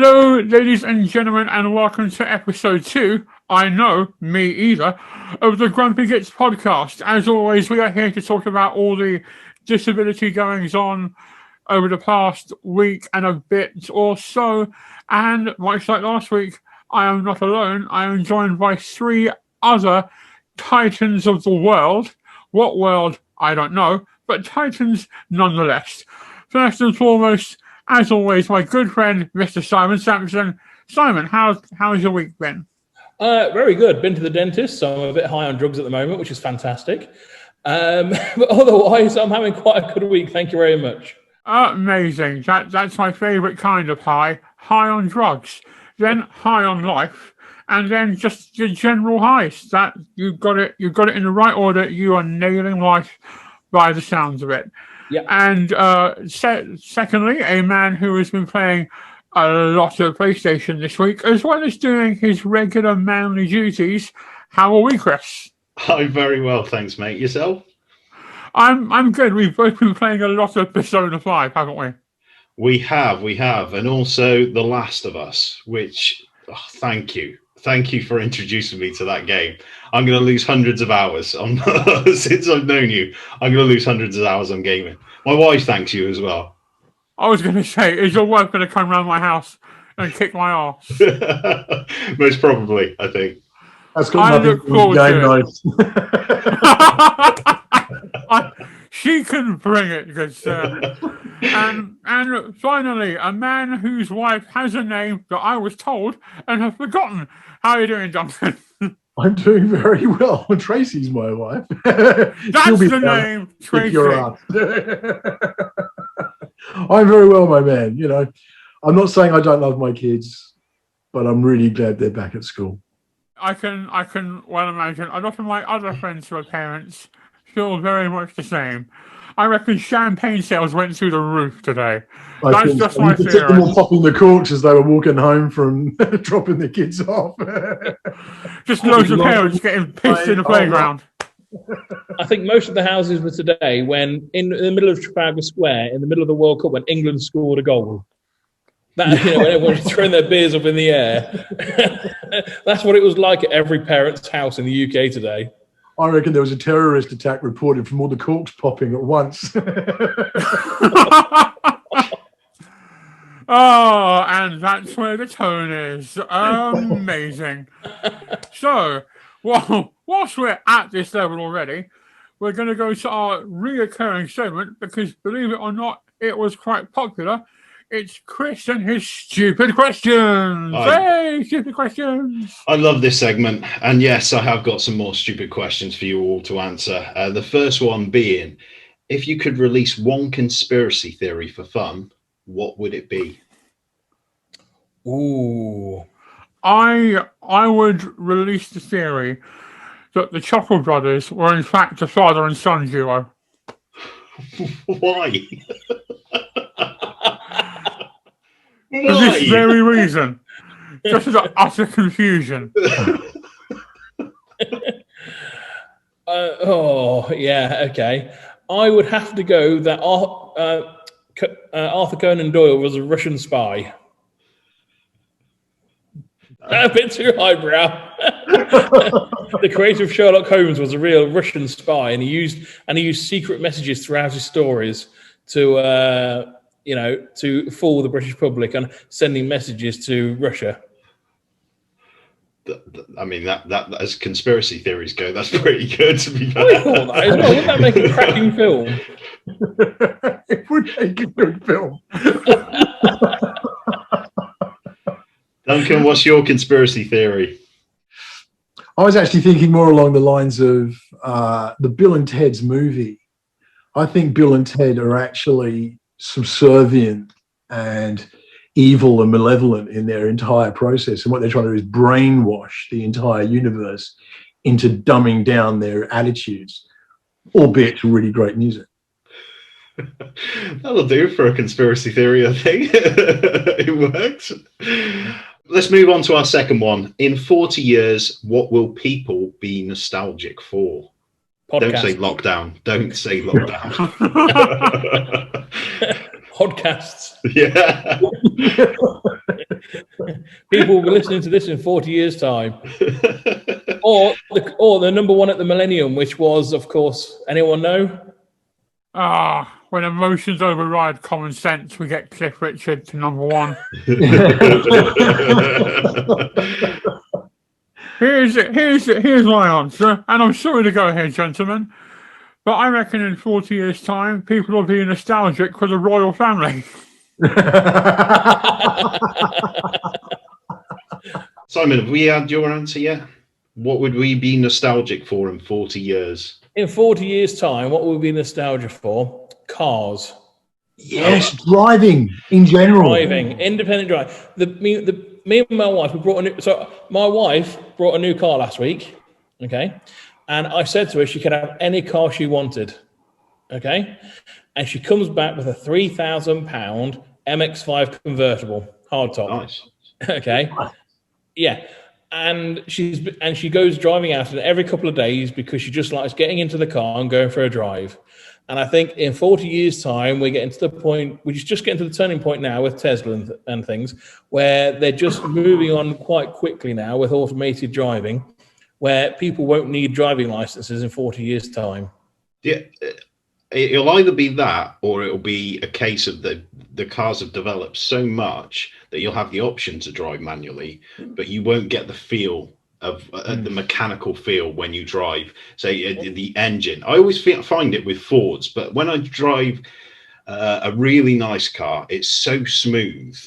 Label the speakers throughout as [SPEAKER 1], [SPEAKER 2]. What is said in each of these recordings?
[SPEAKER 1] Hello, ladies and gentlemen, and welcome to episode 2, I know, me either, of the Grumpy Gits podcast. As always, we are here to talk about all the disability goings on over the past week and a bit or so. And much like last week, I am not alone. I am joined by 3 other titans of the world. What world? I don't know, but titans nonetheless. First and foremost, as always, my good friend, Mr. Simon Sampson. Simon, how's your week been?
[SPEAKER 2] Very good. Been to the dentist, so I'm a bit high on drugs at the moment, which is fantastic. But otherwise, I'm having quite a good week. Thank you very much.
[SPEAKER 1] Amazing. That's my favourite kind of high. High on drugs, then high on life, and then just your general highs. That you've got it in the right order. You are nailing life by the sounds of it.
[SPEAKER 2] Yeah.
[SPEAKER 1] And secondly, a man who has been playing a lot of PlayStation this week, as well as doing his regular manly duties. How are we, Chris?
[SPEAKER 3] I'm very well, thanks, mate. Yourself?
[SPEAKER 1] I'm good. We've both been playing a lot of Persona 5, haven't we?
[SPEAKER 3] We have, and also The Last of Us, which, thank you for introducing me to that game. I'm going to lose hundreds of hours since I've known you. I'm going to lose hundreds of hours on gaming. My wife thanks you as well.
[SPEAKER 1] I was going to say, is your wife going to come around my house and kick my ass?
[SPEAKER 3] Most probably, I think.
[SPEAKER 4] That's got nothing to game
[SPEAKER 1] night. She can bring it, good sir. And finally, a man whose wife has a name that I was told and have forgotten. How are you doing, Jonathan?
[SPEAKER 4] I'm doing very well. Tracy's my wife.
[SPEAKER 1] That's the name, Tracy.
[SPEAKER 4] I'm very well, my man. You know, I'm not saying I don't love my kids, but I'm really glad they're back at school.
[SPEAKER 1] I can well imagine. A lot of my other friends who are parents feel very much the same. I reckon champagne sales went through the roof today. That's just my theory.
[SPEAKER 4] Them all popping the corks as they were walking home from dropping the kids off.
[SPEAKER 1] Just loads of parents getting pissed in the playground.
[SPEAKER 2] I think most of the houses were today when, in the middle of Trafalgar Square, in the middle of the World Cup, when England scored a goal. That, when everyone was throwing their beers up in the air. That's what it was like at every parent's house in the UK today.
[SPEAKER 4] I reckon there was a terrorist attack reported from all the corks popping at once.
[SPEAKER 1] Oh, and that's where the tone is. Amazing. So, well, whilst we're at this level already, we're going to go to our reoccurring segment because, believe it or not, it was quite popular. It's Chris and his stupid questions. Hey, stupid questions.
[SPEAKER 3] I love this segment. And yes, I have got some more stupid questions for you all to answer. The first one being, if you could release one conspiracy theory for fun, what would it be?
[SPEAKER 2] Ooh.
[SPEAKER 1] I would release the theory that the Chuckle Brothers were in fact a father and son duo.
[SPEAKER 3] Why?
[SPEAKER 1] For this very reason. Just as utter confusion.
[SPEAKER 2] Okay. I would have to go that Arthur Conan Doyle was a Russian spy. A bit too highbrow. The creator of Sherlock Holmes was a real Russian spy, and he used secret messages throughout his stories to fool the British public and sending messages to Russia.
[SPEAKER 3] I mean, that as conspiracy theories go, that's pretty good, to be fair.
[SPEAKER 2] Wouldn't that make a cracking film?
[SPEAKER 4] It would make a good film.
[SPEAKER 3] Duncan, what's your conspiracy theory?
[SPEAKER 4] I was actually thinking more along the lines of the Bill and Ted's movie. I think Bill and Ted are actually subservient and evil and malevolent in their entire process. And what they're trying to do is brainwash the entire universe into dumbing down their attitudes, albeit to really great music.
[SPEAKER 3] That'll do for a conspiracy theory, I think. It works. Let's move on to our second one. In 40 years, what will people be nostalgic for?
[SPEAKER 2] Podcast.
[SPEAKER 3] Don't say lockdown.
[SPEAKER 2] podcasts.
[SPEAKER 3] Yeah.
[SPEAKER 2] People will be listening to this in 40 years' time. Or the number one at the Millennium, which was, of course, anyone know?
[SPEAKER 1] When emotions override common sense, we get Cliff Richard to number one. Here's my answer, and I'm sorry to go ahead, gentlemen, but I reckon in 40 years' time, people will be nostalgic for the royal family.
[SPEAKER 3] Simon, have we had your answer yet? What would we be nostalgic for in 40 years?
[SPEAKER 2] In 40 years' time, what will we be nostalgic for? Cars.
[SPEAKER 4] Yes, driving in general.
[SPEAKER 2] Driving, independent drive. Me and my wife, my wife brought a new car last week, okay? And I said to her she could have any car she wanted, okay? And she comes back with a £3,000 MX-5 convertible, hardtop.
[SPEAKER 3] Nice.
[SPEAKER 2] Okay. Yeah. And she goes driving out of it every couple of days because she just likes getting into the car and going for a drive. And I think in 40 years' time, we're getting to the point, we're just getting to the turning point now with Tesla and things, where they're just moving on quite quickly now with automated driving, where people won't need driving licenses in 40 years' time.
[SPEAKER 3] Yeah, it'll either be that or it'll be a case of the cars have developed so much that you'll have the option to drive manually, but you won't get the feel of the mechanical feel when you drive. Say the engine. I always find it with Fords, but when I drive a really nice car, it's so smooth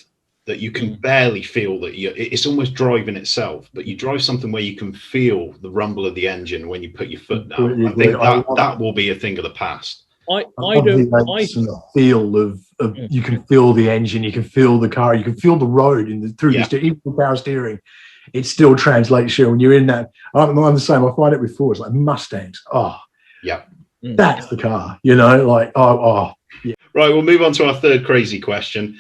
[SPEAKER 3] that you can barely feel that it's almost driving itself. But you drive something where you can feel the rumble of the engine when you put your foot down. I think that will be a thing of the past.
[SPEAKER 2] I
[SPEAKER 4] feel of you can feel the engine, you can feel the car, you can feel the road through the steering, even power steering. It still translates here when you're in that. I'm the same. I find it with Fords, like Mustangs. Oh,
[SPEAKER 3] yeah,
[SPEAKER 4] that's the car. You know, like yeah.
[SPEAKER 3] Right, we'll move on to our third crazy question.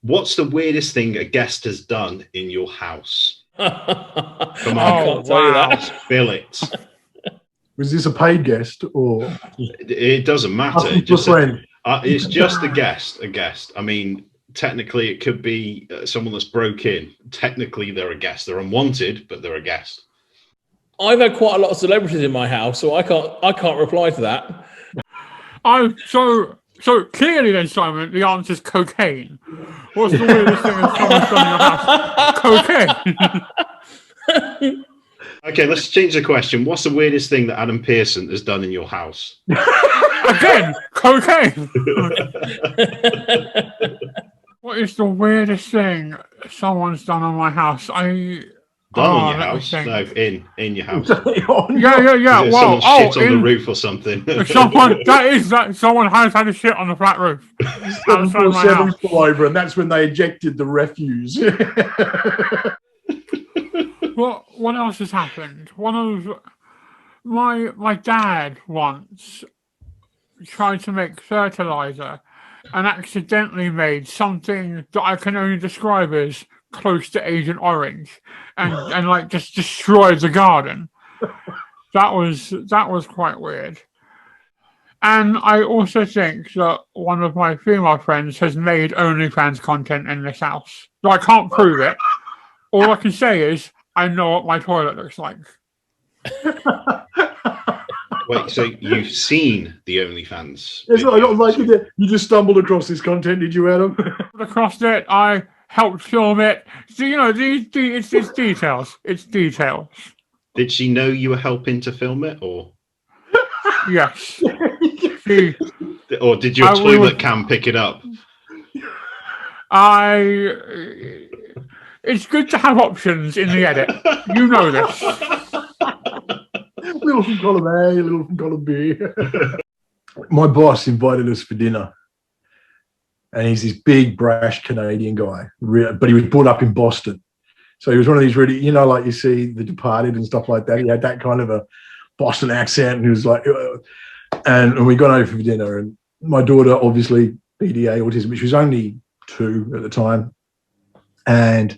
[SPEAKER 3] What's the weirdest thing a guest has done in your house? Come on,
[SPEAKER 2] I can't tell you that.
[SPEAKER 3] Spill it.
[SPEAKER 4] Was this a paid guest or?
[SPEAKER 3] It doesn't matter. It's just a guest. I mean, technically, it could be someone that's broke in. Technically, they're a guest. They're unwanted, but they're a guest.
[SPEAKER 2] I've had quite a lot of celebrities in my house, so I can't reply to that.
[SPEAKER 1] So clearly, then, Simon, the answer is cocaine. What's the weirdest thing that someone's done in your house? Cocaine.
[SPEAKER 3] Okay, let's change the question. What's the weirdest thing that Adam Pearson has done in your house?
[SPEAKER 1] Again, cocaine. What is the weirdest thing someone's done on my house?
[SPEAKER 3] In your house? No, in your house.
[SPEAKER 1] Yeah.
[SPEAKER 3] Well, someone shit on the roof or something.
[SPEAKER 1] Someone has had a shit on the flat roof.
[SPEAKER 4] 747 flew over, and that's when they ejected the refuse.
[SPEAKER 1] What else has happened? One of my dad once tried to make fertilizer and accidentally made something that I can only describe as close to Agent Orange, and like just destroyed the garden. That was quite weird. And I also think that one of my female friends has made OnlyFans content in this house. So I can't prove it. All I can say is I know what my toilet looks like.
[SPEAKER 3] Wait, so you've seen the OnlyFans?
[SPEAKER 4] You just stumbled across this content, did you, Adam?
[SPEAKER 1] Across it, I helped film it. So, it's details. It's details.
[SPEAKER 3] Did she know you were helping to film it, or?
[SPEAKER 1] Yes.
[SPEAKER 3] Or did your toilet cam pick it up?
[SPEAKER 1] It's good to have options in the edit. You know this.
[SPEAKER 4] Little from column A, little from column B. My boss invited us for dinner. And he's this big, brash Canadian guy. But he was brought up in Boston. So he was one of these really, like you see The Departed and stuff like that. He had that kind of a Boston accent. And he was like, and we got over for dinner. And my daughter, obviously, PDA, autism, but she was only 2 at the time. And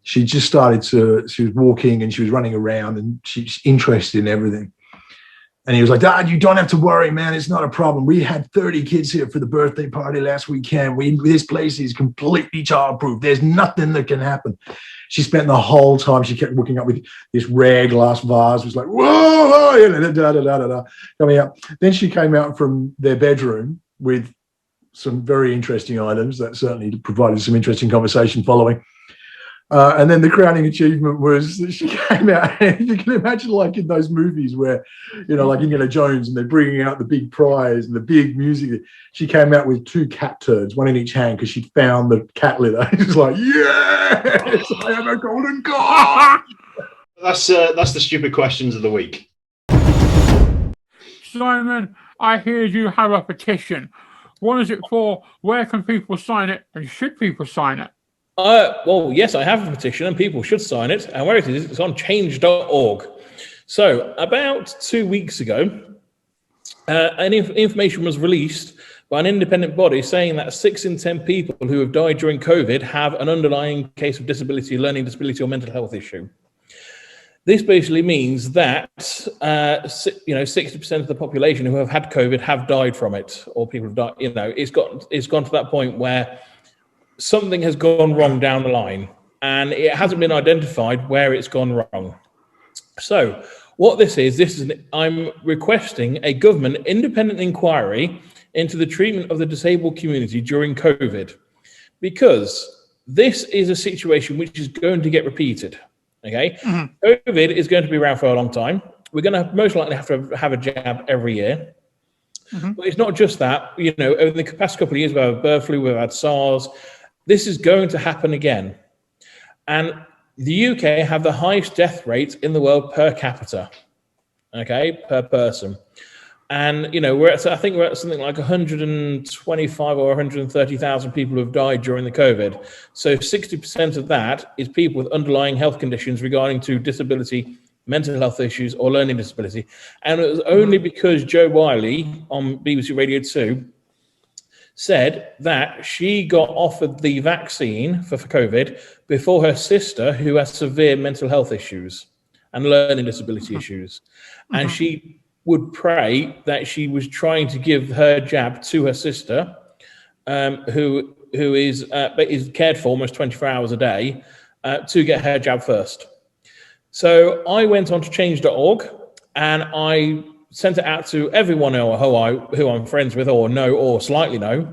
[SPEAKER 4] she just she was walking and she was running around and she's interested in everything. And he was like, Dad, you don't have to worry, man. It's not a problem. We had 30 kids here for the birthday party last weekend. This place is completely childproof. There's nothing that can happen. She spent the whole time, she kept looking up with this rare glass vase. It was like, whoa, you know, coming out. Then she came out from their bedroom with some very interesting items that certainly provided some interesting conversation following. And then the crowning achievement was that she came out, and you can imagine, like in those movies where, you know, like Indiana Jones, and they're bringing out the big prize and the big music. She came out with 2 cat turds, one in each hand, because she'd found the cat litter. It was like, yes, I am a golden god.
[SPEAKER 3] That's the stupid questions of the week.
[SPEAKER 1] Simon, I hear you have a petition. What is it for? Where can people sign it? And should people sign it?
[SPEAKER 2] Well, yes, I have a petition and people should sign it. And where it is, it's on change.org. So about 2 weeks ago, information was released by an independent body saying that 6 in 10 people who have died during COVID have an underlying case of disability, learning disability, or mental health issue. This basically means that 60% of the population who have had COVID have died from it, or people have died. You know, it's gone to that point where something has gone wrong down the line, and it hasn't been identified where it's gone wrong. So what this is I'm requesting a government independent inquiry into the treatment of the disabled community during COVID, because this is a situation which is going to get repeated. Okay, COVID is going to be around for a long time. We're going to most likely have to have a jab every year. But it's not just that. You know, over the past couple of years, we've had bird flu, we've had SARS. This is going to happen again. And the UK have the highest death rate in the world per capita, okay, per person. And, you know, I think we're at something like 125 or 130,000 people who have died during the COVID. So 60% of that is people with underlying health conditions regarding to disability, mental health issues, or learning disability. And it was only because Jo Wiley on BBC Radio 2 said that she got offered the vaccine for COVID before her sister, who has severe mental health issues and learning disability issues. And she would pray that she was trying to give her jab to her sister, who is cared for almost 24 hours a day, to get her jab first. So I went on to change.org and I sent it out to everyone who I'm friends with or know or slightly know.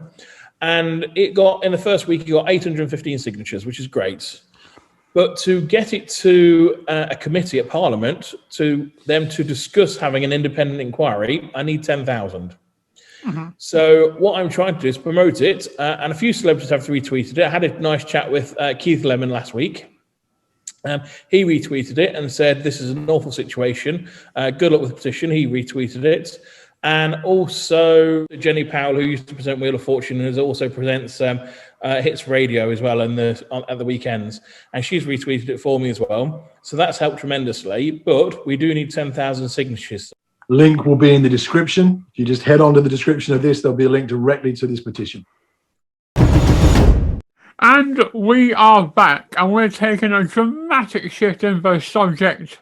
[SPEAKER 2] And in the first week, it got 815 signatures, which is great. But to get it to a committee at Parliament, to them to discuss having an independent inquiry, I need 10,000. So what I'm trying to do is promote it, and a few celebrities have retweeted it. I had a nice chat with Keith Lemon last week. He retweeted it and said, this is an awful situation. Good luck with the petition. He retweeted it. And also Jenny Powell, who used to present Wheel of Fortune, and also presents Hits Radio as well at the weekends. And she's retweeted it for me as well. So that's helped tremendously. But we do need 10,000 signatures.
[SPEAKER 4] Link will be in the description. If you just head on to the description of this, there'll be a link directly to this petition.
[SPEAKER 1] And we are back, and we're taking a dramatic shift in both subject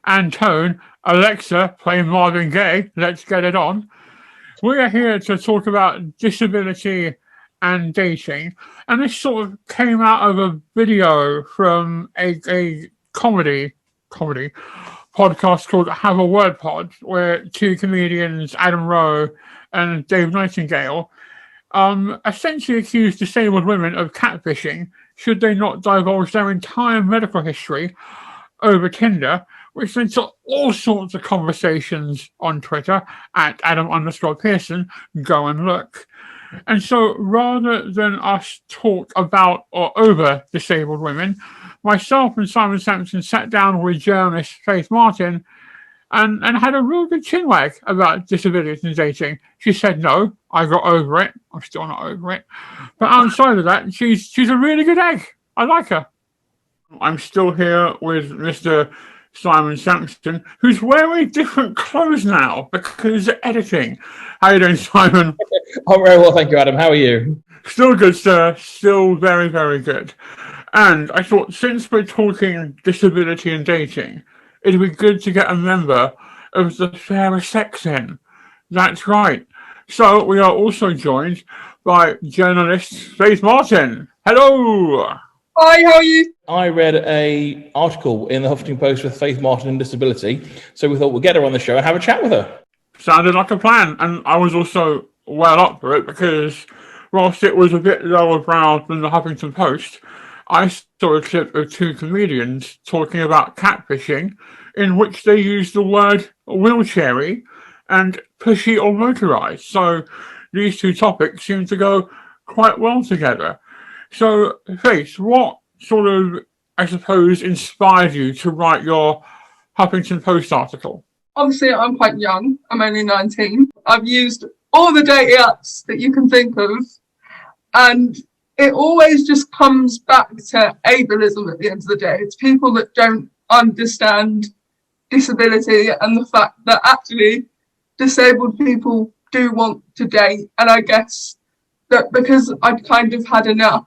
[SPEAKER 1] and tone. Alexa, play Marvin Gaye. Let's get it on. We are here to talk about disability and dating, and this sort of came out of a video from a comedy podcast called Have a Word Pod, where 2 comedians, Adam Rowe and Dave Nightingale, essentially accused disabled women of catfishing should they not divulge their entire medical history over Tinder, which led to all sorts of conversations on Twitter at Adam_Pearson. Go and look. And so rather than us talk about or over disabled women, myself and Simon Sampson sat down with journalist Faith Martin and had a real good chinwag about disability and dating. She said, no, I got over it. I'm still not over it. But outside of that, she's a really good egg. I like her. I'm still here with Mr. Simon Sampson, who's wearing different clothes now because of editing. How you doing, Simon?
[SPEAKER 2] I'm very well, thank you, Adam. How are you?
[SPEAKER 1] Still good, sir. Still very, very good. And I thought, since we're talking disability and dating, it'd be good to get a member of the fairer sex then. That's right. So we are also joined by journalist Faith Martin. Hello!
[SPEAKER 5] Hi, how are you?
[SPEAKER 2] I read a article in the Huffington Post with Faith Martin and disability, so we thought we'd get her on the show and have a chat with her.
[SPEAKER 1] Sounded like a plan, and I was also well up for it because whilst it was a bit lower brow than the Huffington Post, I saw a clip of two comedians talking about catfishing in which they used the word wheelchairy and pushy or motorised. So these two topics seem to go quite well together. So, Faith, what sort of, I suppose, inspired you to write your Huffington Post article?
[SPEAKER 5] Obviously, I'm quite young. I'm only 19. I've used all the dating apps that you can think of, and it always just comes back to ableism at the end of the day. It's people that don't understand disability and the fact that actually disabled people do want to date. And I guess that because I'd kind of had enough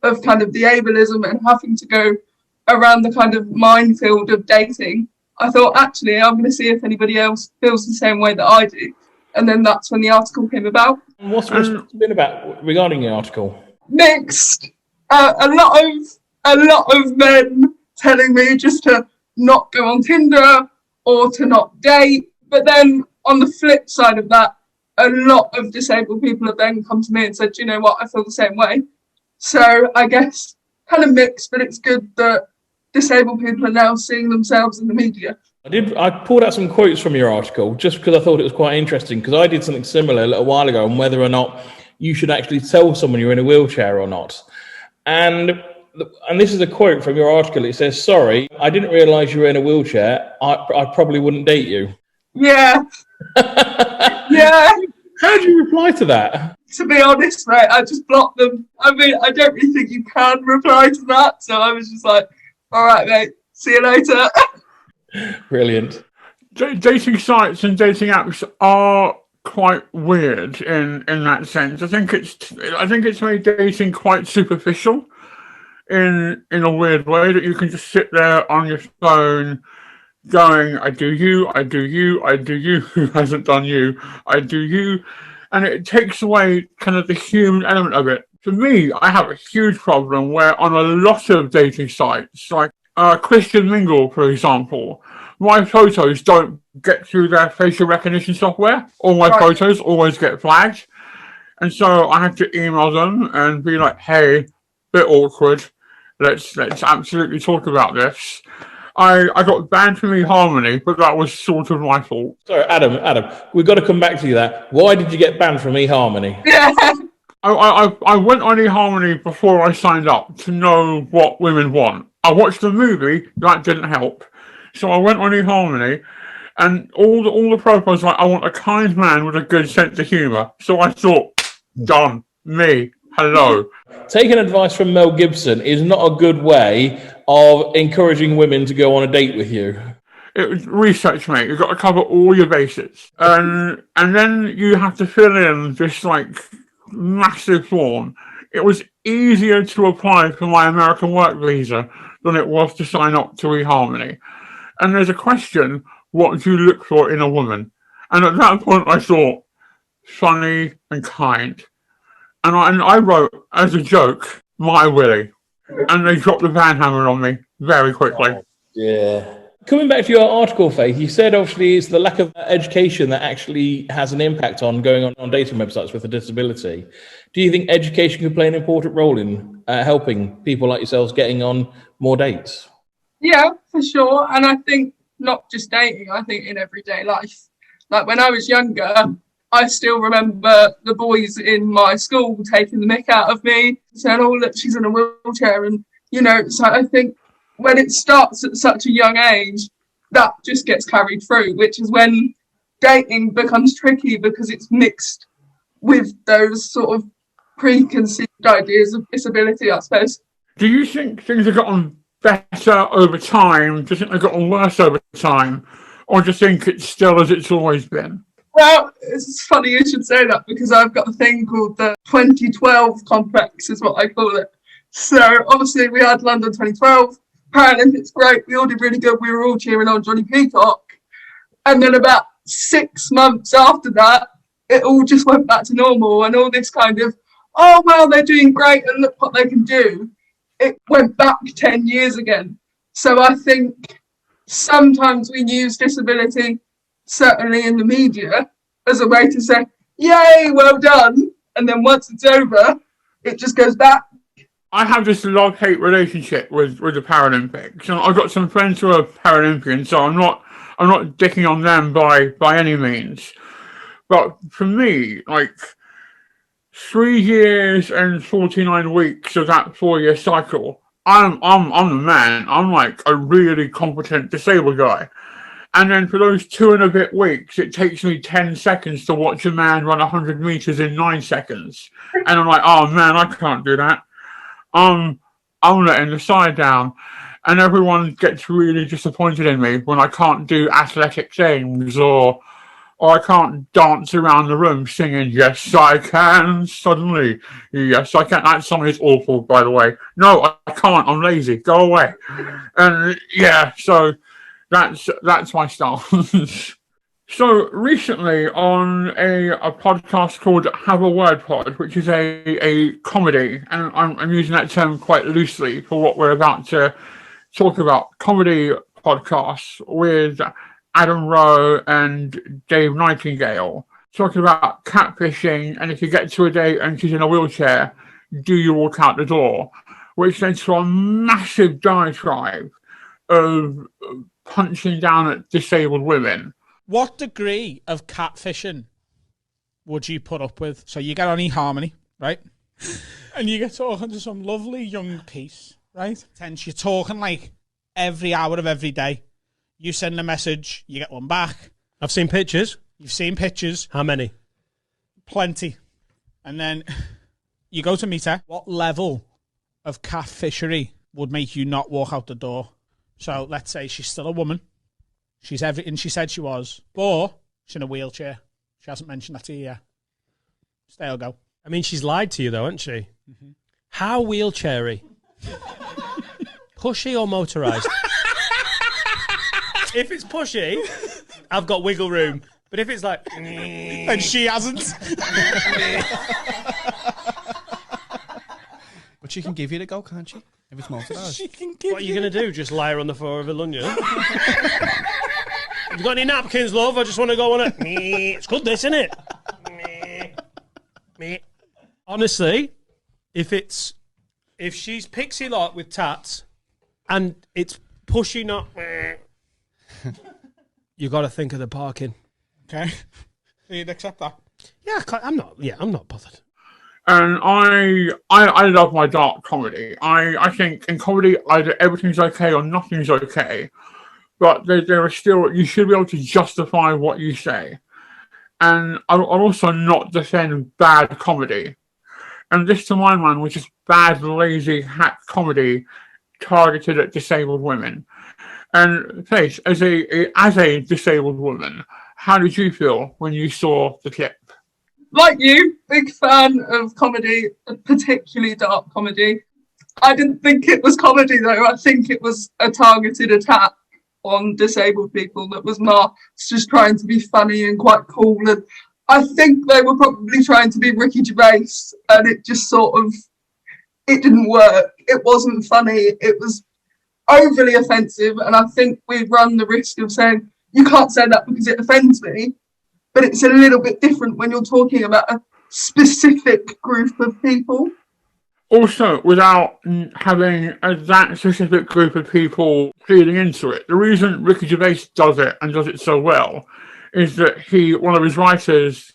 [SPEAKER 5] of kind of the ableism and having to go around the kind of minefield of dating, I thought, actually, I'm going to see if anybody else feels the same way that I do. And then that's when the article came about.
[SPEAKER 2] And what's the response been about regarding the article?
[SPEAKER 5] Mixed. A lot of men telling me just to not go on Tinder or to not date. But then on the flip side of that, a lot of disabled people have then come to me and said, do you know what, I feel the same way. So I guess kind of mixed, but it's good that disabled people are now seeing themselves in the media.
[SPEAKER 2] I pulled out some quotes from your article just because I thought it was quite interesting, because I did something similar a little while ago on whether or not you should actually tell someone you're in a wheelchair or not. And this is a quote from your article. It says, sorry, I didn't realise you were in a wheelchair. I probably wouldn't date you.
[SPEAKER 5] Yeah. Yeah.
[SPEAKER 2] How do you reply to that?
[SPEAKER 5] To be honest, mate, I just blocked them. I mean, I don't really think you can reply to that. So I was just like, all right, mate, see you later.
[SPEAKER 2] Brilliant.
[SPEAKER 1] Dating sites and dating apps are quite weird in that sense. I think it's made dating quite superficial in a weird way, that you can just sit there on your phone going, I do you, I do you, I do you, who hasn't done you, I do you, and it takes away kind of the human element of it. For me, I have a huge problem where on a lot of dating sites, like Christian Mingle, for example, my photos don't get through their facial recognition software. All my photos always get flagged. And so I have to email them and be like, hey, bit awkward. Let's absolutely talk about this. I got banned from Eharmony, but that was sort of my fault.
[SPEAKER 2] Sorry, Adam, we've got to come back to you that. Why did you get banned from Eharmony?
[SPEAKER 5] Yeah.
[SPEAKER 1] I went on Eharmony before I signed up to know what women want. I watched the movie, that didn't help. So I went on Eharmony, and all the profiles like, I want a kind man with a good sense of humour. So I thought, done, me, hello.
[SPEAKER 2] Taking advice from Mel Gibson is not a good way of encouraging women to go on a date with you.
[SPEAKER 1] It was research, mate. You've got to cover all your bases. And then you have to fill in this, like, massive form. It was easier to apply for my American work visa than it was to sign up to eHarmony. And there's a question, what do you look for in a woman? And at that point I thought, funny and kind. And I wrote, as a joke, my Willie. And they dropped the van hammer on me very quickly.
[SPEAKER 2] Oh, yeah. Coming back to your article, Faith, you said obviously it's the lack of education that actually has an impact on going on dating websites with a disability. Do you think education could play an important role in helping people like yourselves getting on more dates?
[SPEAKER 5] Yeah, for sure. And I think not just dating, I think in everyday life. Like when I was younger, I still remember the boys in my school taking the mick out of me, saying, oh, look, she's in a wheelchair. And, you know, so I think when it starts at such a young age, that just gets carried through, which is when dating becomes tricky because it's mixed with those sort of preconceived ideas of disability, I suppose.
[SPEAKER 1] Do you think things have gotten better over time? Do you think they've gotten worse over time? Or do you think it's still as it's always been?
[SPEAKER 5] Well, it's funny you should say that because I've got a thing called the 2012 complex, is what I call it. So obviously we had London 2012, Paralympics, great, we all did really good, we were all cheering on Johnny Peacock. And then about 6 months after that, it all just went back to normal, and all this kind of, oh, well, they're doing great and look what they can do. It went back 10 years again. So I think sometimes we use disability, certainly in the media, as a way to say, yay, well done. And then once it's over, it just goes back.
[SPEAKER 1] I have this love-hate relationship with the Paralympics, and I've got some friends who are Paralympians, so I'm not dicking on them by any means. But for me, like 3 years and 49 weeks of that 4-year cycle, I'm the man. I'm like a really competent disabled guy. And then for those 2 and a bit weeks, it takes me 10 seconds to watch a man run 100 meters in 9 seconds. And I'm like, oh man, I can't do that. I'm letting the side down. And everyone gets really disappointed in me when I can't do athletic things, or I can't dance around the room singing, yes, I can, suddenly. Yes, I can. That song is awful, by the way. No, I can't. I'm lazy. Go away. And yeah, so that's my stance. So recently on a podcast called Have a Word Pod, which is a comedy, and I'm using that term quite loosely for what we're about to talk about, comedy podcasts with Adam Rowe and Dave Nightingale, talking about catfishing, and if you get to a date and she's in a wheelchair, do you walk out the door? Which led to a massive diatribe of punching down at disabled women.
[SPEAKER 6] What degree of catfishing would you put up with? So you get on eHarmony, right? And you get talking to some lovely young piece, right? And you're talking like every hour of every day. You send a message, you get one back.
[SPEAKER 7] I've seen pictures.
[SPEAKER 6] You've seen pictures.
[SPEAKER 7] How many?
[SPEAKER 6] Plenty. And then you go to meet her. What level of catfishery would make you not walk out the door? So let's say she's still a woman. She's everything she said she was, but she's in a wheelchair. She hasn't mentioned that to you yet. Stay or go.
[SPEAKER 7] I mean, she's lied to you, though, hasn't she? Mm-hmm. How wheelchairy? Pushy or motorised? If it's pushy, I've got wiggle room. But if it's like...
[SPEAKER 6] And she hasn't.
[SPEAKER 8] But she can give you the go, can't she? If it's motorised.
[SPEAKER 6] She can give
[SPEAKER 7] What are you going to do? Just lie her on the floor of a lunge? Have you got any napkins, love? I just want to go on it. It's good, this, isn't it? Honestly, if she's pixie lot with tats and it's pushy, not... you got to think of the parking.
[SPEAKER 6] Okay. You'd accept that?
[SPEAKER 7] Yeah, I'm not bothered.
[SPEAKER 1] And I love my dark comedy. I think in comedy either everything's okay or nothing's okay. But there are still, you should be able to justify what you say. And I'll also not defend bad comedy. And this, to my mind, was just bad, lazy, hack comedy targeted at disabled women. And Faith, as a disabled woman, how did you feel when you saw the clip?
[SPEAKER 5] Like you, big fan of comedy, particularly dark comedy. I didn't think it was comedy though. I think it was a targeted attack on disabled people that was Mark's just trying to be funny and quite cool. And I think they were probably trying to be Ricky Gervais, and it just it didn't work. It wasn't funny. It was overly offensive. And I think we run the risk of saying, you can't say that because it offends me. But it's a little bit different when you're talking about a specific group of people.
[SPEAKER 1] Also, without having that specific group of people feeding into it. The reason Ricky Gervais does it and does it so well is that one of his writers,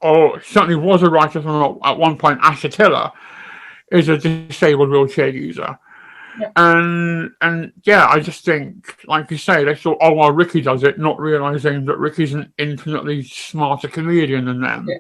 [SPEAKER 1] or certainly was a writer from at one point, Asher Tiller, is a disabled wheelchair user. Yeah. And yeah, I just think, like you say, they thought, oh, well, Ricky does it, not realising that Ricky's an infinitely smarter comedian than them, yeah.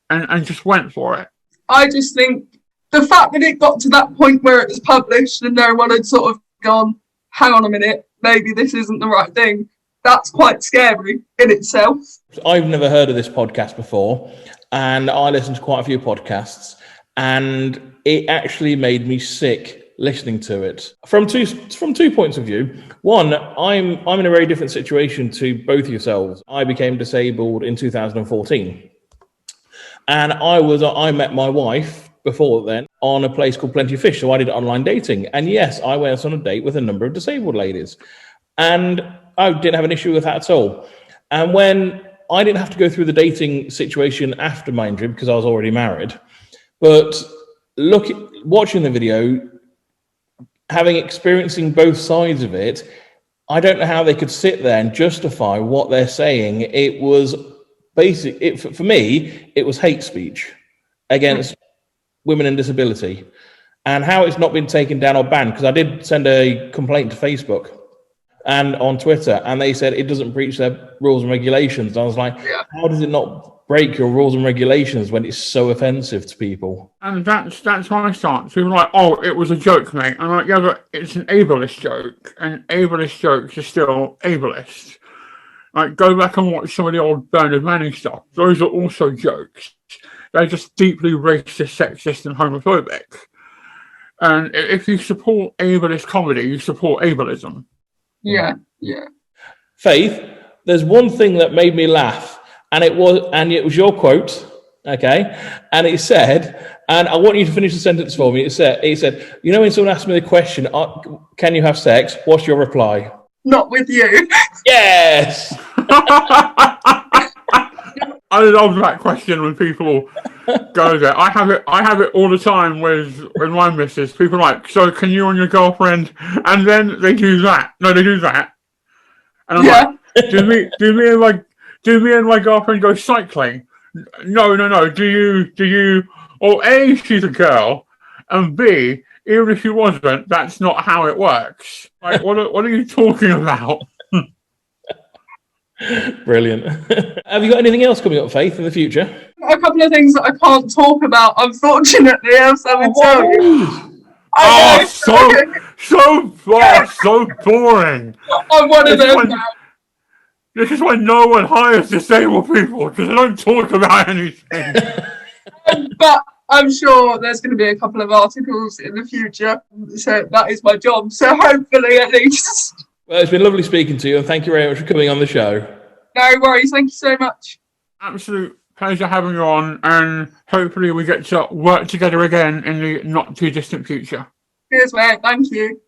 [SPEAKER 1] and just went for it.
[SPEAKER 5] I just think the fact that it got to that point where it was published and no one had sort of gone, hang on a minute, maybe this isn't the right thing, that's quite scary in itself.
[SPEAKER 2] I've never heard of this podcast before, and I listened to quite a few podcasts, and it actually made me sick listening to it from two points of view. One, I'm in a very different situation to both yourselves. I became disabled in 2014, and I met my wife before then on a place called Plenty of Fish. So I did online dating, and yes, I went on a date with a number of disabled ladies, and I didn't have an issue with that at all. And when I didn't have to go through the dating situation after my injury because I was already married, but watching the video, experiencing both sides of it, I don't know how they could sit there and justify what they're saying. It was for me, it was hate speech against women and disability, and how it's not been taken down or banned, because I did send a complaint to Facebook and on Twitter, and they said it doesn't breach their rules and regulations. And I was like, how does it not break your rules and regulations when it's so offensive to people?
[SPEAKER 1] And that's my stance. People are like, oh, it was a joke, mate. I'm like, yeah, but it's an ableist joke, and ableist jokes are still ableist. Like, go back and watch some of the old Bernard Manning stuff. Those are also jokes. They're just deeply racist, sexist, and homophobic. And if you support ableist comedy, you support ableism.
[SPEAKER 5] Yeah.
[SPEAKER 2] Faith, there's one thing that made me laugh, and it was your quote, okay? And it said, and I want you to finish the sentence for me. It said, you know, when someone asks me the question, can you have sex? What's your reply?
[SPEAKER 5] Not with you.
[SPEAKER 2] Yes.
[SPEAKER 1] I love that question when people go there. I have it all the time with my missus. People are like, so can you and your girlfriend? And then they do that. No, they do that. And I'm like, do me and my girlfriend go cycling? No. Do you? Or A, she's a girl, and B, even if she wasn't, that's not how it works. Like, what are you talking about?
[SPEAKER 2] Brilliant. Have you got anything else coming up, Faith, in the future?
[SPEAKER 5] A couple of things that I can't talk about, unfortunately, else I would tell you.
[SPEAKER 1] So boring.
[SPEAKER 5] I'm one of them now.
[SPEAKER 1] This is why no one hires disabled people, because they don't talk about anything.
[SPEAKER 5] But I'm sure there's going to be a couple of articles in the future. So that is my job. So hopefully, at least.
[SPEAKER 2] Well, it's been lovely speaking to you, and thank you very much for coming on the show.
[SPEAKER 5] No worries. Thank you so much.
[SPEAKER 1] Absolute pleasure having you on, and hopefully we get to work together again in the not too distant future.
[SPEAKER 5] Cheers, mate. Thank you.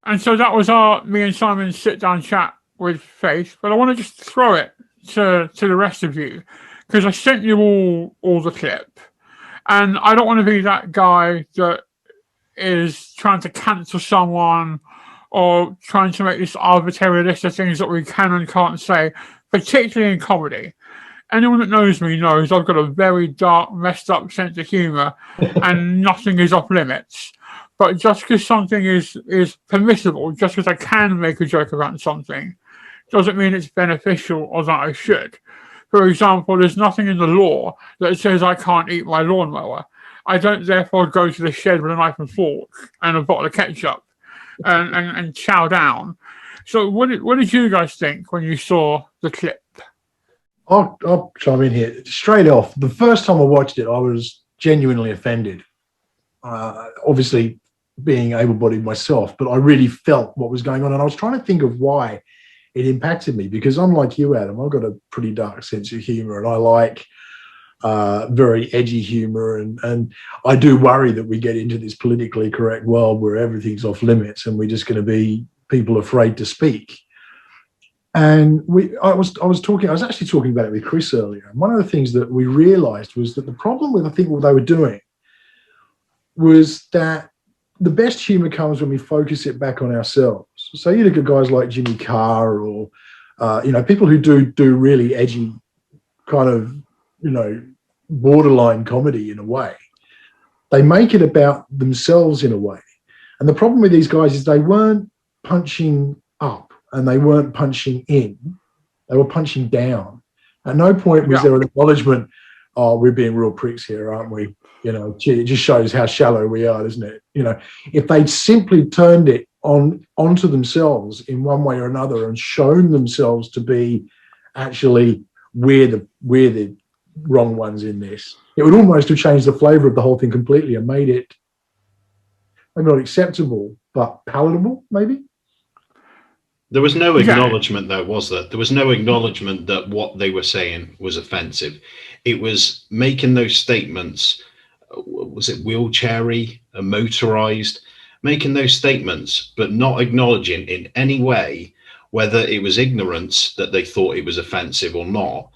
[SPEAKER 1] And so that was me and Simon's sit-down chat with Faith, but I want to just throw it to the rest of you, because I sent you all the clip, and I don't want to be that guy that is trying to cancel someone or trying to make this arbitrary list of things that we can and can't say, particularly in comedy. Anyone that knows me knows I've got a very dark, messed up sense of humour, and nothing is off limits. But just because something is permissible, just because I can make a joke about something, doesn't mean it's beneficial or that I should. For example, there's nothing in the law that says I can't eat my lawnmower. I don't therefore go to the shed with a knife and fork and a bottle of ketchup and chow down. So what did you guys think when you saw the clip?
[SPEAKER 4] I'll chime in here. Straight off, the first time I watched it, I was genuinely offended. Obviously, being able-bodied myself, but I really felt what was going on. And I was trying to think of why it impacted me, because unlike you, Adam, I've got a pretty dark sense of humor, and I like very edgy humor. And I do worry that we get into this politically correct world where everything's off limits and we're just going to be people afraid to speak. And I was actually talking about it with Chris earlier. And one of the things that we realized was that the problem with, I think, what they were doing was that the best humor comes when we focus it back on ourselves. So you look at guys like Jimmy Carr or, people who do really edgy kind of, borderline comedy in a way. They make it about themselves in a way. And the problem with these guys is they weren't punching up and they weren't punching in. They were punching down. At no point was there an acknowledgement, oh, we're being real pricks here, aren't we? It just shows how shallow we are, doesn't it? If they'd simply turned it onto themselves in one way or another and shown themselves to be actually we're the wrong ones in this, it would almost have changed the flavour of the whole thing completely and made it maybe not acceptable, but palatable, maybe.
[SPEAKER 3] There was no
[SPEAKER 1] Yeah.
[SPEAKER 3] acknowledgement, though, was there? There was no acknowledgement that what they were saying was offensive. It was making those statements, was it wheelchairy, motorized, making those statements, but not acknowledging in any way whether it was ignorance that they thought it was offensive or not.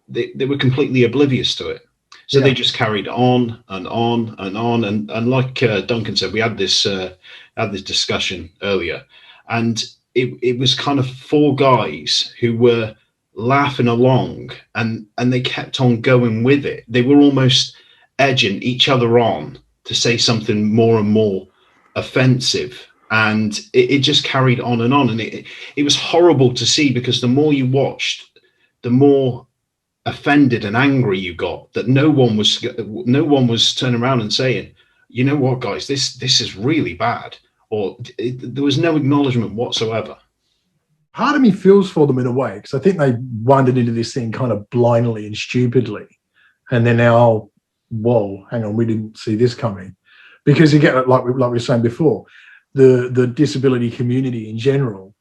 [SPEAKER 3] They were completely oblivious to it. So
[SPEAKER 4] Yeah.
[SPEAKER 3] they just carried on and on and on. And like Duncan said, we had this discussion earlier, and it was kind of four guys who were laughing along, and they kept on going with it. They were almost edging each other on to say something more and more offensive, and it just carried on, and it was horrible to see, because the more you watched, the more offended and angry you got that no one was turning around and saying, you know what, guys, this is really bad, or there was no acknowledgement whatsoever.
[SPEAKER 4] Part of me feels for them in a way, because I think they wandered into this thing kind of blindly and stupidly, and they're now, whoa, hang on, we didn't see this coming. Because again, like we were saying before, the disability community in general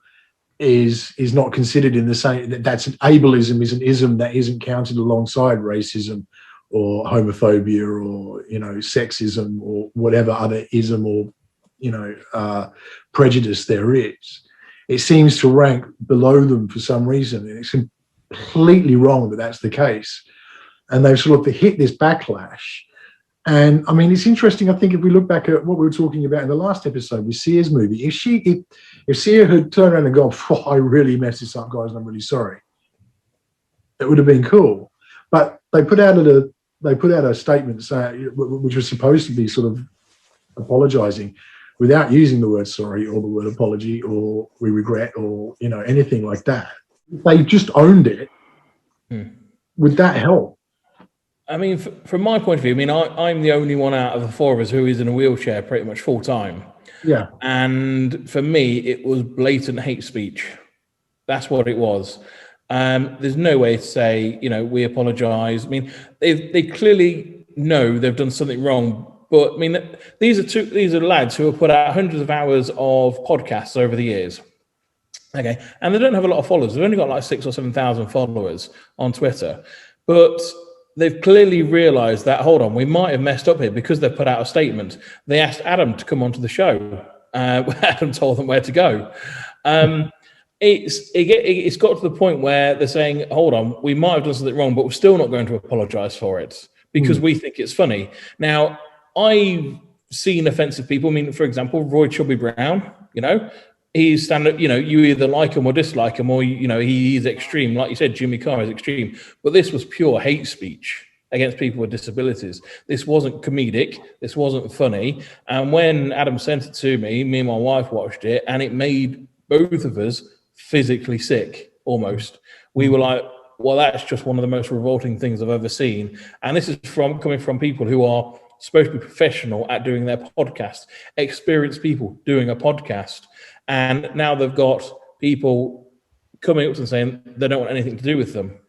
[SPEAKER 4] is not considered in the same. That's an ableism is an ism that isn't counted alongside racism or homophobia or sexism or whatever other ism or prejudice there is. It seems to rank below them for some reason, and it's completely wrong that that's the case. And they've sort of hit this backlash. And I mean, it's interesting. I think if we look back at what we were talking about in the last episode with Sia's movie, if Sia had turned around and gone, oh, I really messed this up, guys, and I'm really sorry, it would have been cool. But they put out a statement saying, which was supposed to be sort of apologizing, without using the word sorry or the word apology or we regret or anything like that. They just owned it. Would that help?
[SPEAKER 2] I mean, from my point of view, I mean, I'm the only one out of the four of us who is in a wheelchair pretty much full time.
[SPEAKER 4] Yeah.
[SPEAKER 2] And for me, it was blatant hate speech. That's what it was. There's no way to say, we apologize. I mean, they clearly know they've done something wrong. But I mean, these are lads who have put out hundreds of hours of podcasts over the years. Okay. And they don't have a lot of followers. They've only got like 6,000 or 7,000 followers on Twitter. But they've clearly realized that, hold on, we might have messed up here, because they've put out a statement. They asked Adam to come onto the show. Adam told them where to go. It's got to the point where they're saying, hold on, we might have done something wrong, but we're still not going to apologize for it because we think it's funny. Now, I've seen offensive people. I mean, for example, Roy Chubby Brown, he's standard, you either like him or dislike him, or, he's extreme. Like you said, Jimmy Carr is extreme. But this was pure hate speech against people with disabilities. This wasn't comedic. This wasn't funny. And when Adam sent it to me and my wife watched it, and it made both of us physically sick, almost. We were like, well, that's just one of the most revolting things I've ever seen. And this is coming from people who are supposed to be professional at doing their podcast, experienced people doing a podcast. And now they've got people coming up and saying they don't want anything to do with them.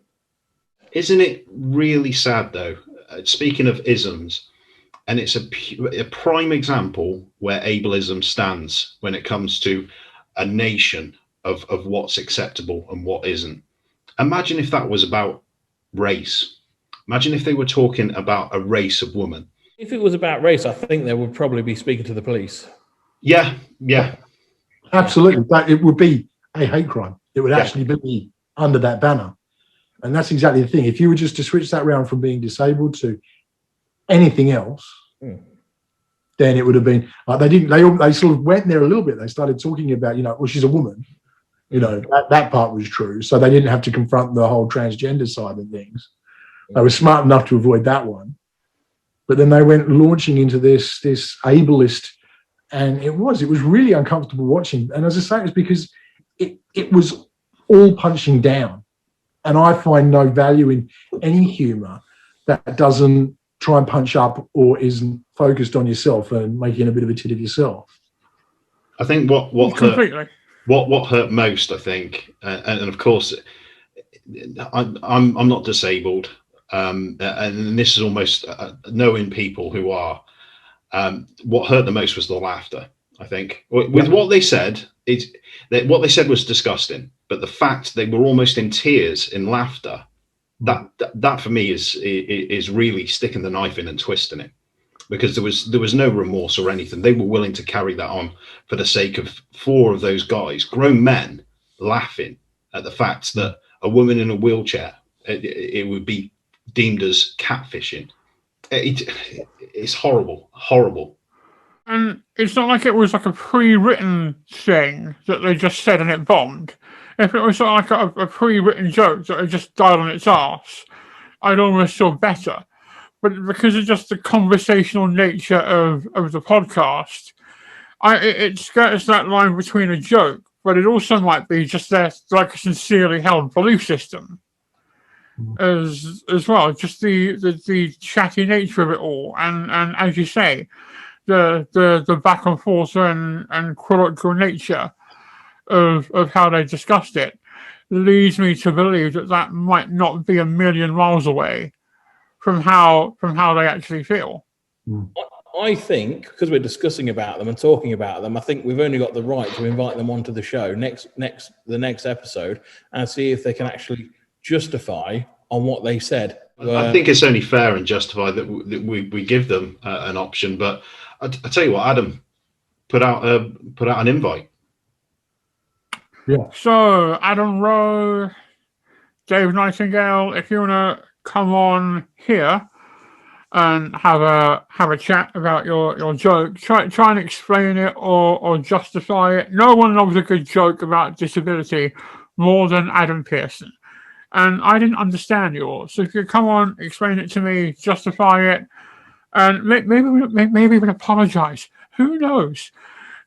[SPEAKER 3] Isn't it really sad, though? Speaking of isms, and it's a prime example where ableism stands when it comes to a nation of what's acceptable and what isn't. Imagine if that was about race. Imagine if they were talking about a race of women.
[SPEAKER 2] If it was about race, I think they would probably be speaking to the police.
[SPEAKER 3] Yeah.
[SPEAKER 4] Absolutely. But it would be a hate crime. It would actually be under that banner. And that's exactly the thing. If you were just to switch that round from being disabled to anything else, then it would have been they sort of went there a little bit. They started talking about, well, she's a woman. That part was true. So they didn't have to confront the whole transgender side of things. They were smart enough to avoid that one. But then they went launching into this ableist, and it was really uncomfortable watching. And as I say, it's because it was all punching down. And I find no value in any humour that doesn't try and punch up or isn't focused on yourself and making a bit of a tit of yourself.
[SPEAKER 3] I think what hurt most, I think, and of course, I'm not disabled, and this is almost knowing people who are. What hurt the most was the laughter. I think with what they said, what they said was disgusting. But the fact they were almost in tears in laughter, that for me is really sticking the knife in and twisting it, because there was no remorse or anything. They were willing to carry that on for the sake of 4 of those guys, grown men, laughing at the fact that a woman in a wheelchair, it would be deemed as catfishing. It's horrible.
[SPEAKER 1] And it's not like it was like a pre-written thing that they just said and it bombed. If it was sort of like a pre-written joke that had just died on its arse, I'd almost feel better. But because of just the conversational nature of the podcast, it skirts that line between a joke, but it also might be just like a sincerely held belief system as well. Just the chatty nature of it all, and as you say, the back and forth and chronological nature of how they discussed it leads me to believe that might not be a million miles away from how they actually feel.
[SPEAKER 2] I think because we're discussing about them and talking about them, I think we've only got the right to invite them onto the show the next episode and see if they can actually justify on what they said.
[SPEAKER 3] I think it's only fair and justified that we give them an option. But I tell you what, Adam, put out an invite.
[SPEAKER 4] Yeah.
[SPEAKER 1] So Adam Rowe, Dave Nightingale, if you want to come on here and have a chat about your joke, try and explain it or justify it. No one loves a good joke about disability more than Adam Pearson. And I didn't understand yours. So if you come on, explain it to me, justify it, and maybe even apologize. Who knows?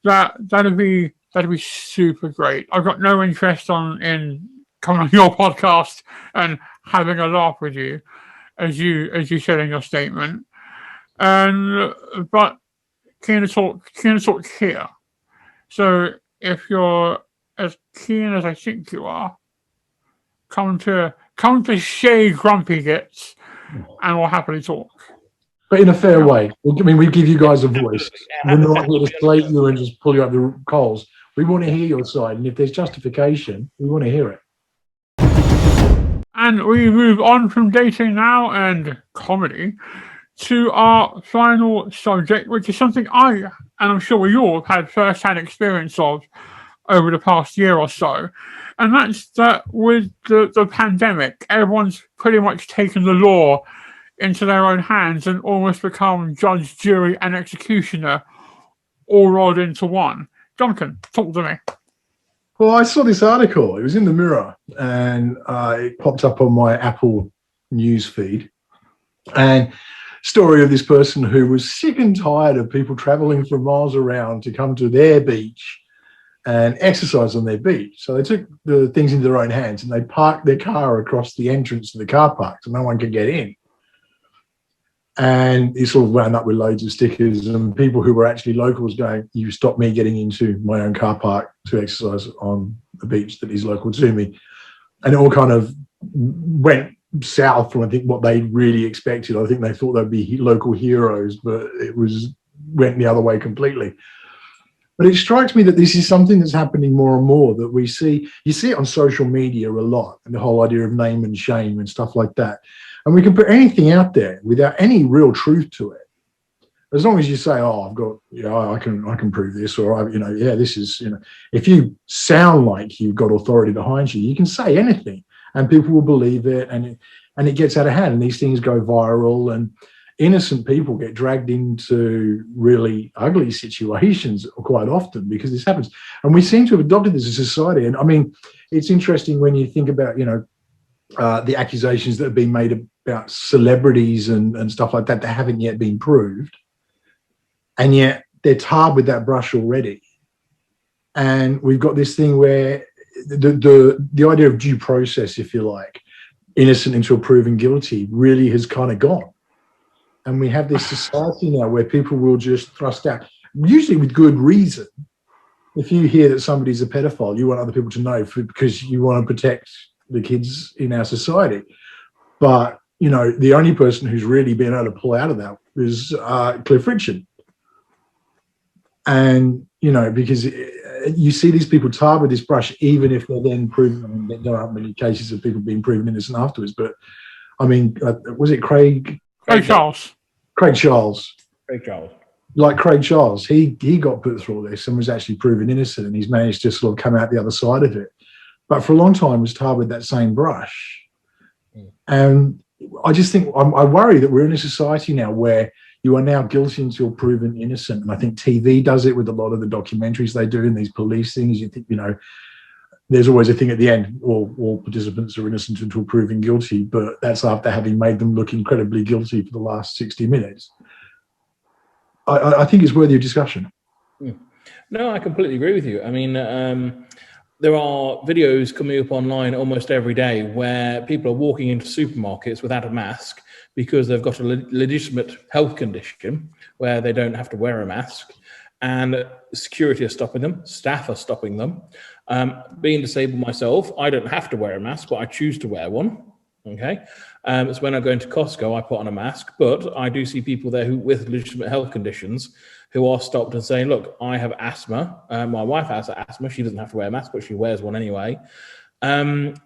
[SPEAKER 1] That'd be super great. I've got no interest in coming on your podcast and having a laugh with you, as you said in your statement. But keen to talk here. So if you're as keen as I think you are, come to Shay Grumpy Gits, and we'll happily talk.
[SPEAKER 4] But in a fair way. I mean, we give you guys a voice. We're not here to slate you and just pull you up the coals. We want to hear your side, and if there's justification, we want to hear it.
[SPEAKER 1] And we move on from dating now and comedy to our final subject, which is something and I'm sure we all have had first-hand experience of over the past year or so. And that's that with the pandemic, everyone's pretty much taken the law into their own hands and almost become judge, jury, and executioner all rolled into one. Duncan, talk to me.
[SPEAKER 4] Well, I saw this article. It was in the Mirror, and it popped up on my Apple news feed. And story of this person who was sick and tired of people traveling from miles around to come to their beach and exercise on their beach. So they took the things into their own hands and they parked their car across the entrance to the car park so no one could get in. And he sort of wound up with loads of stickers and people who were actually locals going, "You stopped me getting into my own car park to exercise on the beach that is local to me." And it all kind of went south from, I think, what they really expected. I think they thought they'd be local heroes, but it went the other way completely. But it strikes me that this is something that's happening more and more, that we see. You see it on social media a lot, and the whole idea of name and shame and stuff like that. And we can put anything out there without any real truth to it. As long as you say, "Oh, I've got, I can prove this," or this is, if you sound like you've got authority behind you, you can say anything, and people will believe it, and it gets out of hand, and these things go viral, and innocent people get dragged into really ugly situations quite often because this happens. And we seem to have adopted this as a society. And I mean, it's interesting when you think about, the accusations that have been made about celebrities and stuff like that that haven't yet been proved. And yet they're tarred with that brush already. And we've got this thing where the idea of due process, if you like, innocent until proven guilty, really has kind of gone. And we have this society now where people will just thrust out, usually with good reason. If you hear that somebody's a pedophile, you want other people to know because you want to protect the kids in our society. But, the only person who's really been able to pull out of that is Cliff Richard. And, because you see these people tarred with this brush, even if they're then proven, I mean, there aren't many cases of people being proven innocent afterwards, but I mean, was it Craig
[SPEAKER 1] Charles.
[SPEAKER 4] Craig Charles.
[SPEAKER 2] Craig Charles.
[SPEAKER 4] Like Craig Charles, he got put through all this and was actually proven innocent, and he's managed to sort of come out the other side of it. But for a long time was tarred with that same brush. And I just think, I worry that we're in a society now where you are now guilty until proven innocent. And I think TV does it with a lot of the documentaries they do in these police things. You think, there's always a thing at the end, all participants are innocent until proven guilty, but that's after having made them look incredibly guilty for the last 60 minutes. I think it's worthy of discussion.
[SPEAKER 2] No, I completely agree with you. I mean, there are videos coming up online almost every day where people are walking into supermarkets without a mask because they've got a legitimate health condition where they don't have to wear a mask, and security are stopping them, staff are stopping them. Being disabled myself, I don't have to wear a mask, but I choose to wear one. Okay, so when I go into Costco, I put on a mask, but I do see people there who with legitimate health conditions who are stopped and saying, look, I have asthma. My wife has asthma. She doesn't have to wear a mask, but she wears one anyway. And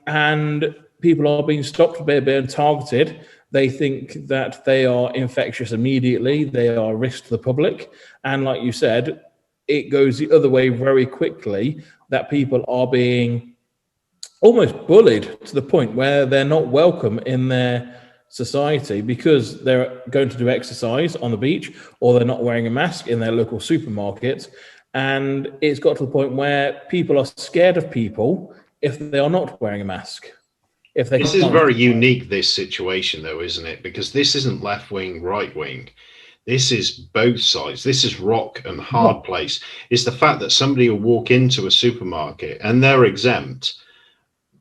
[SPEAKER 2] people are being stopped, being targeted. They think that they are infectious immediately. They are a risk to the public. And like you said, it goes the other way very quickly, that people are being almost bullied to the point where they're not welcome in their society because they're going to do exercise on the beach, or they're not wearing a mask in their local supermarket. And it's got to the point where people are scared of people if they are not wearing a mask.
[SPEAKER 3] This is very unique, this situation, though, isn't it? Because this isn't left wing, right wing. This is both sides. This is rock and hard place. It's the fact that somebody will walk into a supermarket and they're exempt.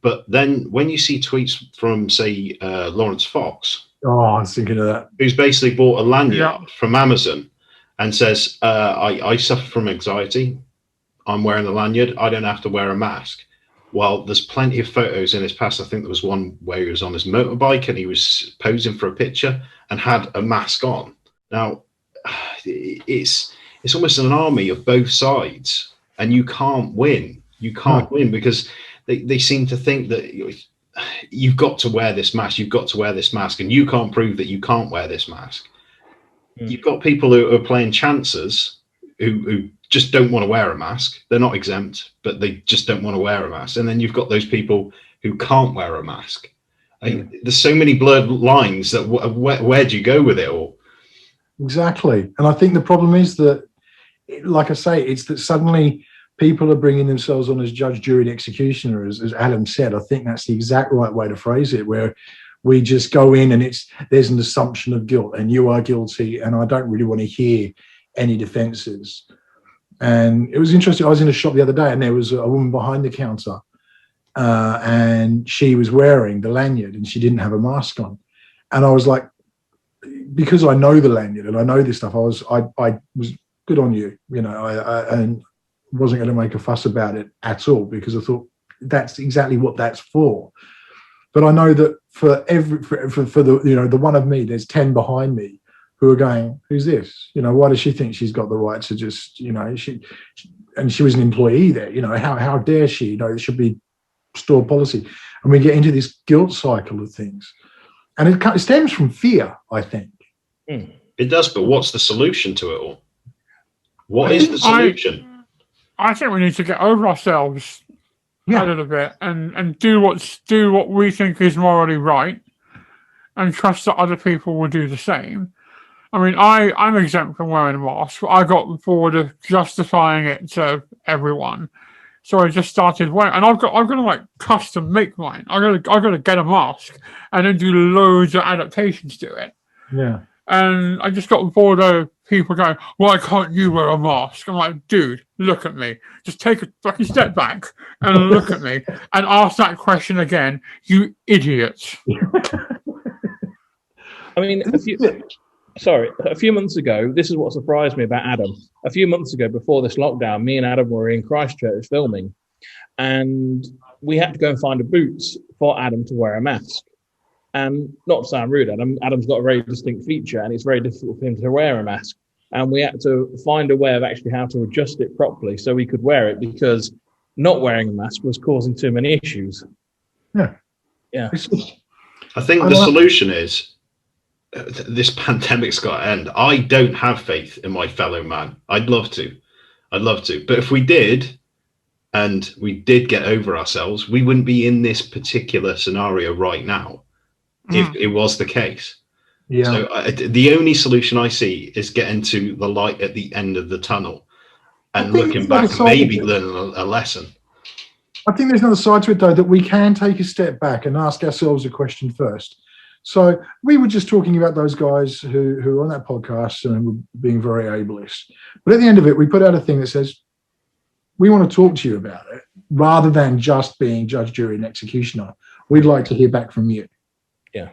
[SPEAKER 3] But then when you see tweets from, say, Lawrence Fox.
[SPEAKER 4] Oh, I was thinking of that.
[SPEAKER 3] Who's basically bought a lanyard from Amazon and says, I suffer from anxiety. I'm wearing the lanyard. I don't have to wear a mask. Well, there's plenty of photos in his past. I think there was one where he was on his motorbike and he was posing for a picture and had a mask on. Now, it's almost an army of both sides, and you can't win. You can't win because they seem to think that you've got to wear this mask. You've got to wear this mask, and you can't prove that you can't wear this mask. You've got people who are playing chances who just don't want to wear a mask. They're not exempt, but they just don't want to wear a mask. And then you've got those people who can't wear a mask. There's so many blurred lines that where do you go with it all?
[SPEAKER 4] Exactly. And I think the problem is that, like I say, it's that suddenly people are bringing themselves on as judge, jury, and executioner, as Adam said. I think that's the exact right way to phrase it, where we just go in and there's an assumption of guilt and you are guilty, and I don't really want to hear any defenses. And it was interesting. I was in a shop the other day and there was a woman behind the counter and she was wearing the lanyard and she didn't have a mask on. And I was like, because I know the lanyard and I know this stuff, I was good on you, and wasn't going to make a fuss about it at all, because I thought that's exactly what that's for. But I know that for the the one of me, there's 10 behind me who are going, who's this? Why does she think she's got the right to just, she was an employee there, how dare she? It should be store policy. And we get into this guilt cycle of things. And it stems from fear, I think.
[SPEAKER 3] It does, but what's the solution to it all? What is the solution?
[SPEAKER 1] I think we need to get over ourselves a little bit and do what we think is morally right, and trust that other people will do the same. I mean, I'm exempt from wearing a mask, but I got bored of justifying it to everyone. So I just started wearing, and I'm gonna like custom make mine. I'm gonna get a mask and then do loads of adaptations to it.
[SPEAKER 4] Yeah.
[SPEAKER 1] And I just got bored of people going, why can't you wear a mask? I'm like, dude, look at me. Just take a fucking step back and look at me and ask that question again, you idiot.
[SPEAKER 2] I mean, a few months ago, this is what surprised me about Adam. A few months ago, before this lockdown, me and Adam were in Christchurch filming, and we had to go and find a booth for Adam to wear a mask. And not to sound rude, Adam's got a very distinct feature, and it's very difficult for him to wear a mask. and we had to find a way of actually how to adjust it properly so we could wear it, because not wearing a mask was causing too many issues.
[SPEAKER 4] Yeah.
[SPEAKER 2] Yeah.
[SPEAKER 3] I think the solution is this pandemic's got to end. I don't have faith in my fellow man. I'd love to. But if we did, and we did get over ourselves, we wouldn't be in this particular scenario right now if it was the case. Yeah. So the only solution I see is getting to the light at the end of the tunnel and looking back and maybe learning a lesson.
[SPEAKER 4] I think there's another side to it, though, that we can take a step back and ask ourselves a question first. So we were just talking about those guys who were on that podcast and were being very ableist. But at the end of it, we put out a thing that says, we want to talk to you about it, rather than just being judge, jury, and executioner. We'd like to hear back from you.
[SPEAKER 2] Yeah.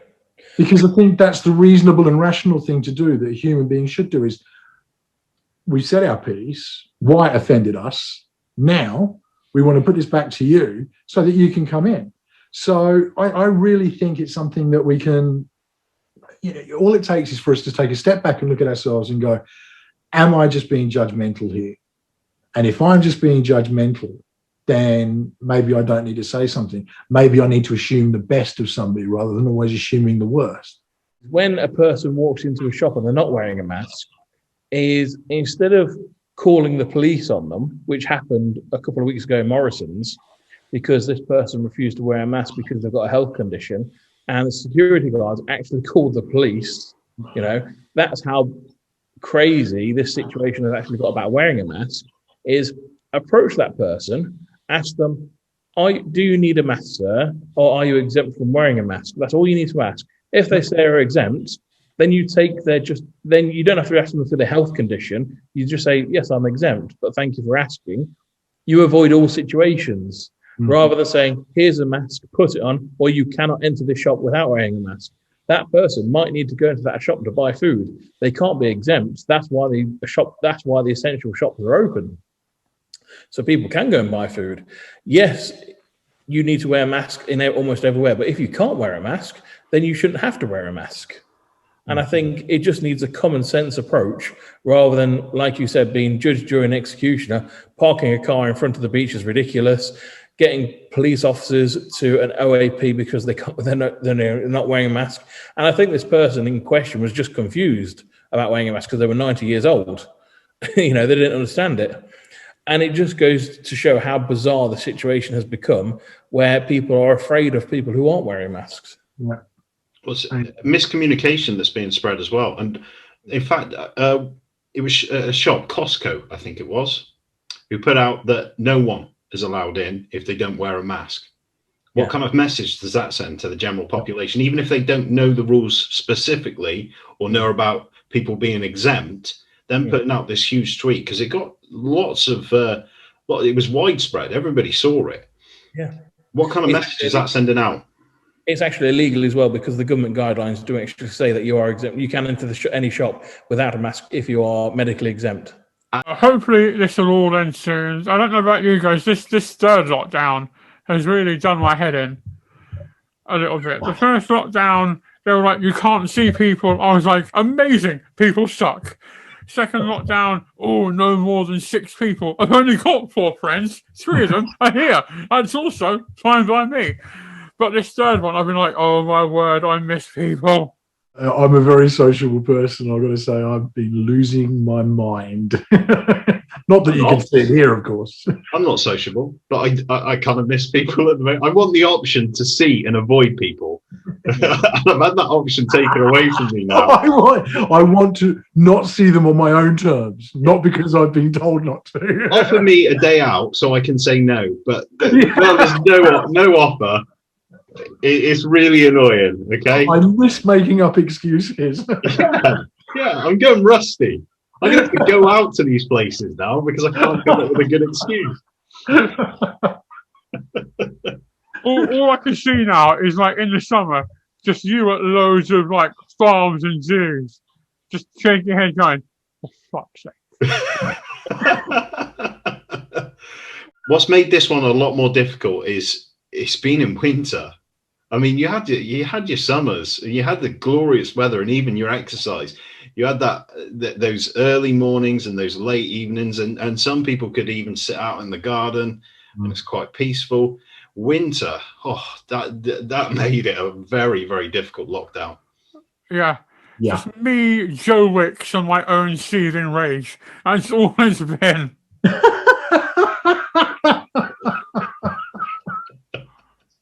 [SPEAKER 4] Because I think that's the reasonable and rational thing to do that a human being should do, is we said our piece, why it offended us. Now we want to put this back to you so that you can come in. So I really think it's something that we can, all it takes is for us to take a step back and look at ourselves and go, am I just being judgmental here? And if I'm just being judgmental, then maybe I don't need to say something. Maybe I need to assume the best of somebody rather than always assuming the worst.
[SPEAKER 2] When a person walks into a shop and they're not wearing a mask, is instead of calling the police on them, which happened a couple of weeks ago in Morrison's, because this person refused to wear a mask because they've got a health condition, and the security guards actually called the police. That's how crazy this situation has actually got about wearing a mask. Is approach that person, ask them, do you need a mask, sir, or are you exempt from wearing a mask? That's all you need to ask. If they say they're exempt, then you then you don't have to ask them for their health condition. You just say, yes, I'm exempt, but thank you for asking. You avoid all situations, rather than saying, here's a mask, put it on, or you cannot enter this shop without wearing a mask. That person might need to go into that shop to buy food. They can't be exempt. That's why the essential shops are open. So people can go and buy food. Yes, you need to wear a mask in almost everywhere, but if you can't wear a mask, then you shouldn't have to wear a mask. And I think it just needs a common sense approach, rather than, like you said, being judge, jury, and executioner. Parking a car in front of the beach is ridiculous. Getting police officers to an OAP because they're not wearing a mask. And I think this person in question was just confused about wearing a mask because they were 90 years old. They didn't understand it. And it just goes to show how bizarre the situation has become, where people are afraid of people who aren't wearing masks.
[SPEAKER 4] Yeah.
[SPEAKER 3] Well, it's miscommunication that's being spread as well. And in fact, it was a shop, Costco, I think it was, who put out that no one is allowed in if they don't wear a mask. What kind of message does that send to the general population, even if they don't know the rules specifically or know about people being exempt? Then putting out this huge tweet, because it got lots of it was widespread, everybody saw it. What kind of message is that sending out?
[SPEAKER 2] It's actually illegal as well, because the government guidelines do actually say that you are exempt. You can enter any shop without a mask if you are medically exempt.
[SPEAKER 1] Hopefully this will all end soon. I don't know about you guys. This third lockdown has really done my head in a little bit. The first lockdown, they were like, you can't see people. I was like, amazing, people suck. Second lockdown, no more than 6 people. I've only got 4 friends. 3 of them are here. That's also fine by me. But this third one, I've been like, oh my word, I miss people.
[SPEAKER 4] I'm a very sociable person. I've got to say, I've been losing my mind. Not that you can see it here, of course.
[SPEAKER 3] I'm not sociable, but I kind of miss people at the moment. I want the option to see and avoid people. I've had that option taken away from me now.
[SPEAKER 4] I want to not see them on my own terms, not because I've been told not to.
[SPEAKER 3] Offer me a day out so I can say no, but well, there's no offer. It's really annoying, okay?
[SPEAKER 4] I miss making up excuses.
[SPEAKER 3] Yeah, I'm going rusty. I'm going to have to go out to these places now because I can't come up with a good excuse.
[SPEAKER 1] all I can see now is, like, in the summer, just you at loads of, like, farms and zoos, just shaking your head going, for fuck's sake.
[SPEAKER 3] What's made this one a lot more difficult is it's been in winter. I mean, you had your summers, and you had the glorious weather, and even your exercise. you had those early mornings and those late evenings, and some people could even sit out in the garden, and it's quite peaceful. Winter, that made it a very, very difficult lockdown.
[SPEAKER 1] Yeah.
[SPEAKER 4] Yeah.
[SPEAKER 1] Just me, Joe Wicks, on my own seething rage. As always been.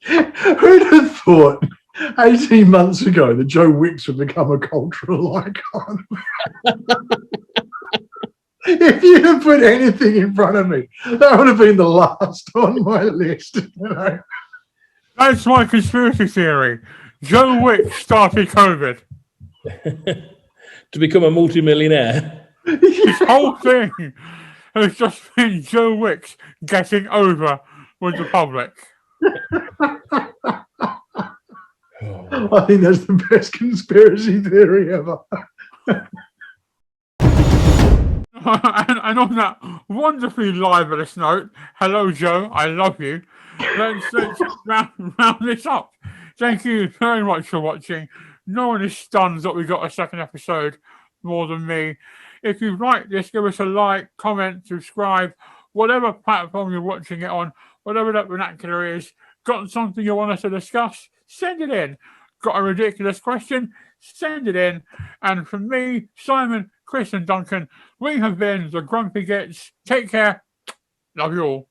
[SPEAKER 4] Who'd have thought 18 months ago that Joe Wicks would become a cultural icon? If you'd have put anything in front of me, that would have been the last on my list. You know?
[SPEAKER 1] That's my conspiracy theory. Joe Wicks started COVID.
[SPEAKER 2] To become a multimillionaire.
[SPEAKER 1] This whole thing has just been Joe Wicks getting over with the public.
[SPEAKER 4] I think that's the best conspiracy theory ever.
[SPEAKER 1] And on that wonderfully libelous note, hello, Joe, I love you. Let's round this up. Thank you very much for watching. No one is stunned that we got a second episode more than me. If you like this, give us a like, comment, subscribe, whatever platform you're watching it on, whatever that vernacular is. Got something you want us to discuss? Send it in. Got a ridiculous question? Send it in. And from me, Simon, Chris, and Duncan, we have been the Grumpy Gits. Take care. Love you all.